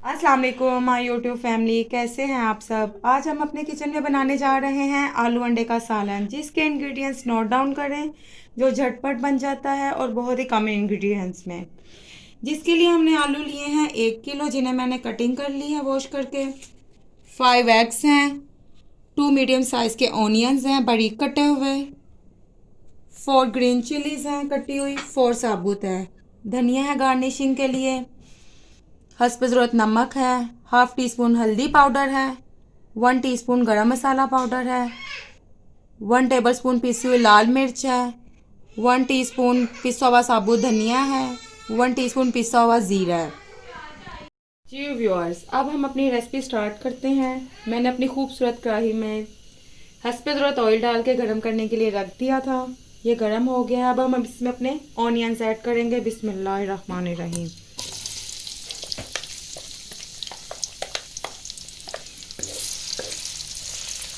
अस्सलाम वालेकुम my YouTube family, कैसे हैं आप सब। आज हम अपने किचन में बनाने जा रहे हैं आलू अंडे का सालन, जिसके इंग्रेडिएंट्स नोट डाउन करें, जो झटपट बन जाता है और बहुत ही कम इंग्रेडिएंट्स में। जिसके लिए हमने आलू लिए हैं 1 किलो, जिन्हें मैंने कटिंग कर ली है वॉश करके। 5 एग्स हैं, 2 मीडियम साइज़ के ऑनियंस हैं बारीक कटे हुए, 4 ग्रीन चिलीज़ हैं कटी हुई, 4 साबुत है। धनिया है गार्निशिंग के लिए, हस्ब ज़रूरत नमक है, हाफ़ टी स्पून हल्दी पाउडर है, 1 टीस्पून गरम मसाला पाउडर है, 1 टेबलस्पून पिसी हुई लाल मिर्च है, 1 टीस्पून पिसा हुआ साबुत धनिया है, 1 टीस्पून पिसा हुआ ज़ीरा है। जी व्यूअर्स, अब हम अपनी रेसिपी स्टार्ट करते हैं। मैंने अपनी खूबसूरत कढ़ाई में हस्ब ज़रूरत ऑयल डाल के गर्म करने के लिए रख दिया था। ये गर्म हो गया है। अब हम इसमें अपने ऑनियंस ऐड करेंगे। बिस्मिल्लाहिर्रहमानिर्रहीम।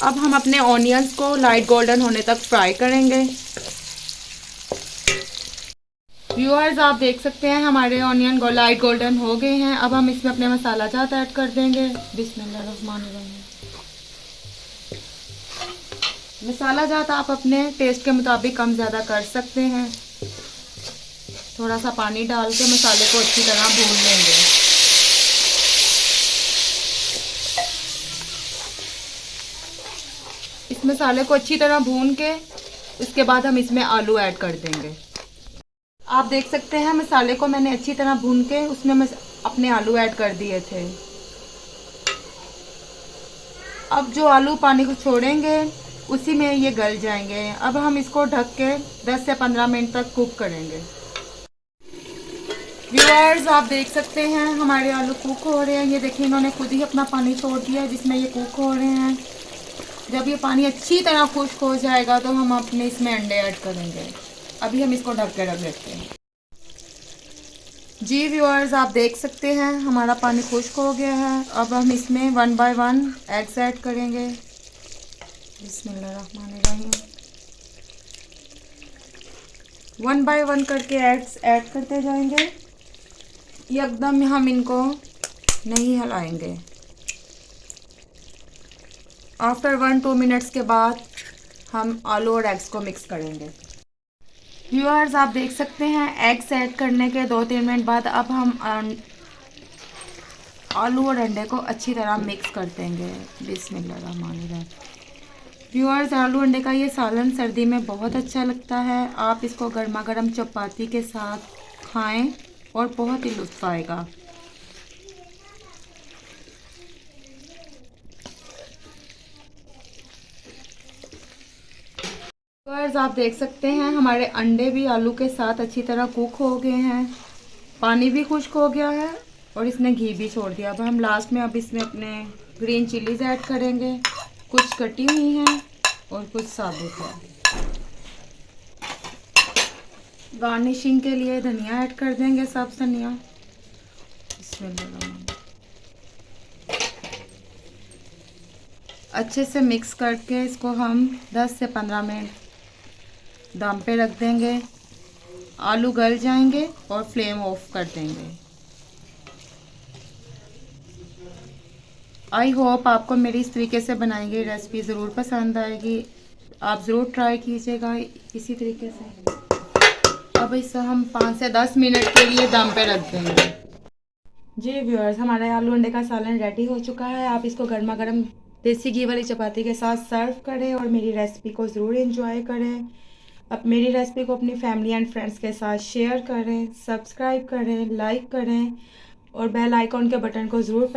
अब हम अपने ऑनियंस को लाइट गोल्डन होने तक फ्राई करेंगे। व्यूअर्स, आप देख सकते हैं हमारे ऑनियन लाइट गोल्डन हो गए हैं। अब हम इसमें अपने मसाला जात ऐड कर देंगे। बिस्मिल्लाहिर्रहमानिर्रहीम। मसाला जात आप अपने टेस्ट के मुताबिक कम ज़्यादा कर सकते हैं। थोड़ा सा पानी डाल के मसाले को अच्छी तरह भून लेंगे। इस मसाले को अच्छी तरह भून के इसके बाद हम इसमें आलू ऐड कर देंगे। आप देख सकते हैं मसाले को मैंने अच्छी तरह भून के उसमें अपने आलू ऐड कर दिए थे। अब जो आलू पानी को छोड़ेंगे उसी में ये गल जाएंगे। अब हम इसको ढक के 10 से 15 मिनट तक कुक करेंगे। व्यूअर्स, आप देख सकते हैं हमारे आलू कुक हो रहे हैं। ये देखिए, इन्होंने खुद ही अपना पानी छोड़ दिया जिसमें ये कुक हो रहे हैं। जब ये पानी अच्छी तरह खुश्क हो जाएगा तो हम अपने इसमें अंडे ऐड करेंगे। अभी हम इसको ढक के रख देते हैं। जी व्यूअर्स, आप देख सकते हैं हमारा पानी खुश्क हो गया है। अब हम इसमें 1 बाय 1 एग्स ऐड करेंगे। बिस्मिल्लाहिर्रहमानिर्रहीम। 1 बाय 1 करके एग्स ऐड करते जाएंगे। एकदम हम इनको नहीं हिलाएंगे। आफ्टर 1-2 मिनट्स के बाद हम आलू और एग्स को मिक्स करेंगे। व्यूअर्स, आप देख सकते हैं एग्स ऐड करने के 2-3 मिनट बाद अब हम आलू और अंडे को अच्छी तरह मिक्स कर देंगे। बिस्मिल्लाहिर्रहमानिर्रहीम। व्यूअर्स, आलू अंडे का ये सालन सर्दी में बहुत अच्छा लगता है। आप इसको गर्मा गर्म चपाती के साथ खाएं और बहुत ही लुत्फ़ आएगा। व्यूअर्स, आप देख सकते हैं हमारे अंडे भी आलू के साथ अच्छी तरह कुक हो गए हैं। पानी भी खुश्क हो गया है और इसने घी भी छोड़ दिया। अब हम लास्ट में इसमें अपने ग्रीन चिलीज़ ऐड करेंगे। कुछ कटी हुई हैं और कुछ साबुत है। गार्निशिंग के लिए धनिया ऐड कर देंगे, सब धनिया। अच्छे से मिक्स करके इसको हम 10 से 15 मिनट दम पे रख देंगे। आलू गल जाएंगे और फ्लेम ऑफ कर देंगे। आई होप आपको मेरी इस तरीके से बनाई गई रेसिपी ज़रूर पसंद आएगी। आप ज़रूर ट्राई कीजिएगा इसी तरीके से। अब इसे हम 5 से 10 मिनट के लिए दम पे रख देंगे। जी व्यूअर्स, हमारा आलू अंडे का सालन रेडी हो चुका है। आप इसको गर्मा गर्म देसी घी वाली चपाती के साथ सर्व करें और मेरी रेसिपी को ज़रूर एंजॉय करें। अब मेरी रेसिपी को अपनी फैमिली एंड फ्रेंड्स के साथ शेयर करें, सब्सक्राइब करें, लाइक करें और बेल आइकॉन के बटन को ज़रूर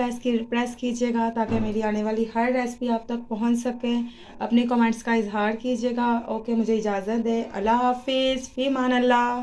प्रेस कीजिएगा ताकि मेरी आने वाली हर रेसिपी आप तक पहुंच सके। अपने कमेंट्स का इजहार कीजिएगा। ओके, मुझे इजाज़त दें। अल्लाह हाफिज़, फ़ी अमान अल्लाह।